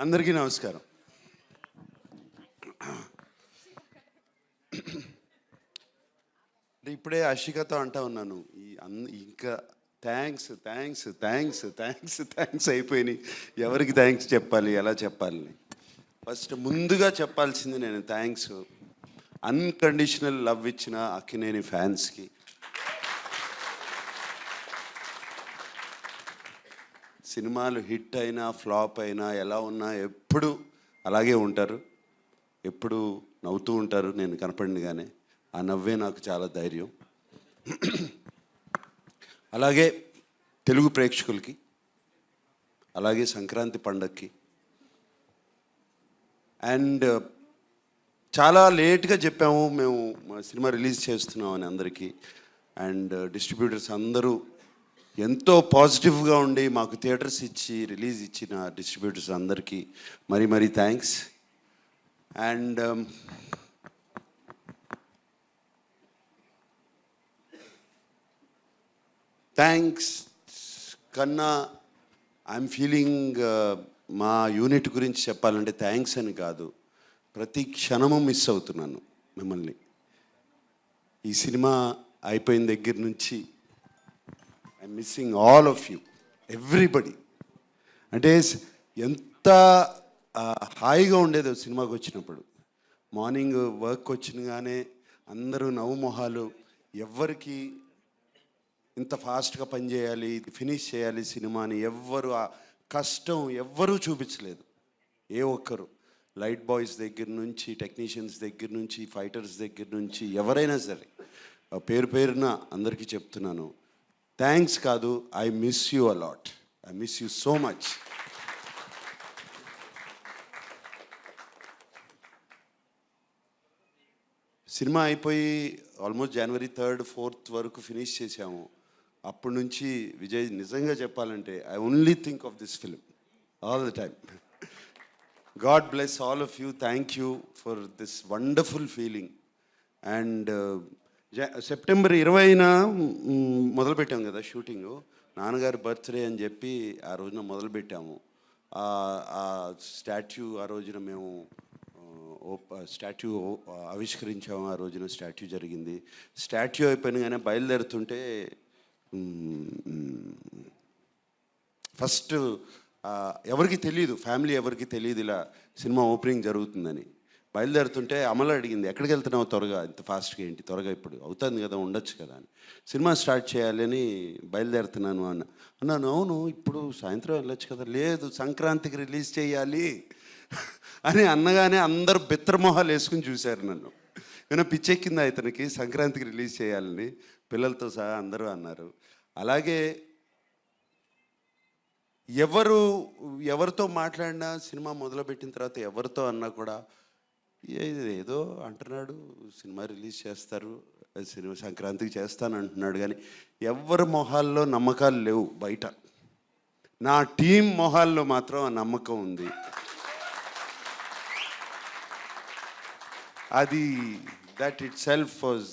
అందరికీ నమస్కారం. ఇప్పుడే అషికతో అంటా ఉన్నాను, ఇంకా thanks thanks thanks thanks thanks అయిపోయినాయి. ఎవరికి థ్యాంక్స్ చెప్పాలి, ఎలా చెప్పాలి? ఫస్ట్ ముందుగా చెప్పాల్సింది నేను థ్యాంక్స్ అన్కండిషనల్ లవ్ ఇచ్చిన అక్కినేని ఫ్యాన్స్కి. సినిమాలు హిట్ అయినా ఫ్లాప్ అయినా ఎలా ఉన్నా ఎప్పుడు అలాగే ఉంటారు, ఎప్పుడు నవ్వుతూ ఉంటారు. నేను కనపడినగానే ఆ నవ్వే నాకు చాలా ధైర్యం. అలాగే తెలుగు ప్రేక్షకులకి, అలాగే సంక్రాంతి పండగకి. అండ్ చాలా లేట్గా చెప్పాము మేము సినిమా రిలీజ్ చేస్తున్నామని అందరికీ. అండ్ డిస్ట్రిబ్యూటర్స్ అందరూ ఎంతో పాజిటివ్గా ఉండి మాకు థియేటర్స్ ఇచ్చి రిలీజ్ ఇచ్చిన డిస్ట్రిబ్యూటర్స్ అందరికీ మరీ మరీ థ్యాంక్స్. అండ్ థ్యాంక్స్ కన్నా ఐఎమ్ ఫీలింగ్ మా యూనిట్ గురించి చెప్పాలంటే థ్యాంక్స్ అని కాదు, ప్రతి క్షణము మిస్ అవుతున్నాను మిమ్మల్ని. ఈ సినిమా అయిపోయిన దగ్గర నుంచి I'm missing all of you, everybody. అంటే ఎంత హాయిగా ఉండేదో సినిమాకి వచ్చినప్పుడు. మార్నింగ్ వర్క్ వచ్చినగానే అందరూ నవ్వు మొహాలు, ఎవ్వరికి ఇంత ఫాస్ట్గా పనిచేయాలి, ఇది ఫినిష్ చేయాలి సినిమాని ఎవ్వరు ఆ కష్టం ఎవ్వరూ చూపించలేదు. ఏ ఒక్కరు, లైట్ బాయ్స్ దగ్గర నుంచి, టెక్నీషియన్స్ దగ్గర నుంచి, ఫైటర్స్ దగ్గర నుంచి ఎవరైనా సరే పేరు పేరున అందరికీ చెప్తున్నాను థ్యాంక్స్ కాదు, I miss you a lot, I miss you so much. Cinema అయిపోయి ఆల్మోస్ట్ జనవరి 3rd 4th వరకు ఫినిష్ చేసాము. అప్పటి నుంచి విజయ్ నిజంగా చెప్పాలంటే I only think of this film all the time. God bless all of you, thank you for this wonderful feeling. And September 20న మొదలుపెట్టాము కదా షూటింగు. నాన్నగారి బర్త్డే అని చెప్పి ఆ రోజున మొదలుపెట్టాము. ఆ స్టాట్యూ ఆ రోజున మేము స్టాట్యూ ఆవిష్కరించాము. ఆ రోజున స్టాట్యూ జరిగింది. స్టాట్యూ అయిపోయినగానే బయలుదేరుతుంటే ఫస్ట్ ఎవరికి తెలియదు, ఫ్యామిలీ ఎవరికి తెలియదు ఇలా సినిమా ఓపెనింగ్ జరుగుతుందని. బయలుదేరుతుంటే అమలు అడిగింది, ఎక్కడికి వెళ్తున్నావు త్వరగా, ఇంత ఫాస్ట్గా ఏంటి త్వరగా, ఇప్పుడు అవుతుంది కదా, ఉండొచ్చు కదా అని. సినిమా స్టార్ట్ చేయాలి అని బయలుదేరుతున్నాను అన్నాను. అవును ఇప్పుడు సాయంత్రం వెళ్ళొచ్చు కదా. లేదు సంక్రాంతికి రిలీజ్ చేయాలి అని అన్నగానే అందరూ బిత్తరమొహాలు వేసుకుని చూశారు నన్ను. ఏమైనా పిచ్చెక్కిందా ఇతనికి, సంక్రాంతికి రిలీజ్ చేయాలని పిల్లలతో సహా అందరూ అన్నారు. అలాగే ఎవరితో మాట్లాడినా సినిమా మొదలుపెట్టిన తర్వాత ఎవరితో అన్నా కూడా ఏదో అంటున్నాడు, సినిమా రిలీజ్ చేస్తారు, సినిమా సంక్రాంతికి చేస్తాను అంటున్నాడు, కానీ ఎవరి మొహాల్లో నమ్మకాలు లేవు బయట. నా టీం మొహాల్లో మాత్రం ఆ నమ్మకం ఉంది. అది that it self was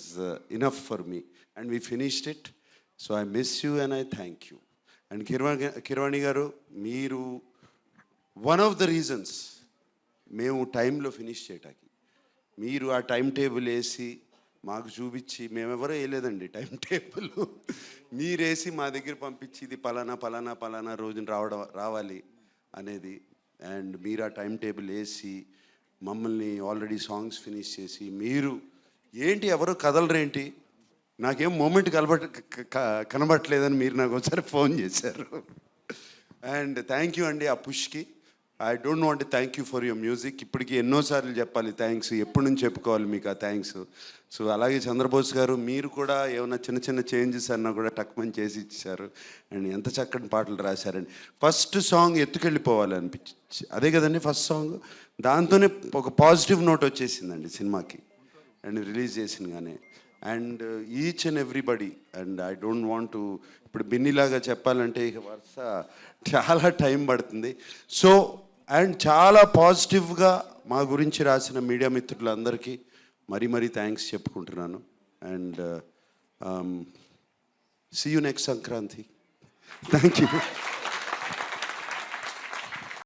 enough for me and we finished it. So I miss you and I thank you. And Keeravani గారు, మీరు వన్ ఆఫ్ ద రీజన్స్ మేము టైంలో ఫినిష్ చేయటానికి. మీరు ఆ టైం టేబుల్ వేసి మాకు చూపించి, మేమెవరో వేయలేదండి టైం టేబుల్, మీరేసి మా దగ్గర పంపించి ఇది పలానా పలానా పలానా రోజున రావాలి అనేది. అండ్ మీరు ఆ టైం టేబుల్ వేసి మమ్మల్ని ఆల్రెడీ సాంగ్స్ ఫినిష్ చేసి, మీరు ఏంటి ఎవరో కదలరేంటి, నాకేం మూమెంట్ కనబట్టలేదని మీరు నాకు ఒకసారి ఫోన్ చేశారు. అండ్ థ్యాంక్ యూ అండి ఆ పుష్కి. I don't want thank you for your music. ఇప్పటికీ ఎన్నోసార్లు చెప్పాలి థ్యాంక్స్, ఎప్పటి నుంచి చెప్పుకోవాలి మీకు ఆ థ్యాంక్స్. సో అలాగే చంద్రబోస్ గారు, మీరు కూడా ఏమైనా చిన్న చిన్న చేంజెస్ అన్నా కూడా టక్మని చేసి ఇచ్చారు. అండ్ ఎంత చక్కటి పాటలు రాశారండి. ఫస్ట్ సాంగ్ ఎత్తుకెళ్ళిపోవాలి అనిపించి, అదే కదండి ఫస్ట్ సాంగ్. దాంతోనే ఒక పాజిటివ్ నోట్ వచ్చేసిందండి సినిమాకి అండ్ రిలీజ్ చేసినగానే. And each and everybody, and I don't want to ఇప్పుడు బిన్నీలాగా చెప్పాలంటే ఇక వరుస చాలా టైం పడుతుంది. సో అండ్ చాలా పాజిటివ్గా మా గురించి రాసిన మీడియా మిత్రులందరికీ మరీ మరీ థ్యాంక్స్ చెప్పుకుంటున్నాను. And see you next Sankranti. Thank you.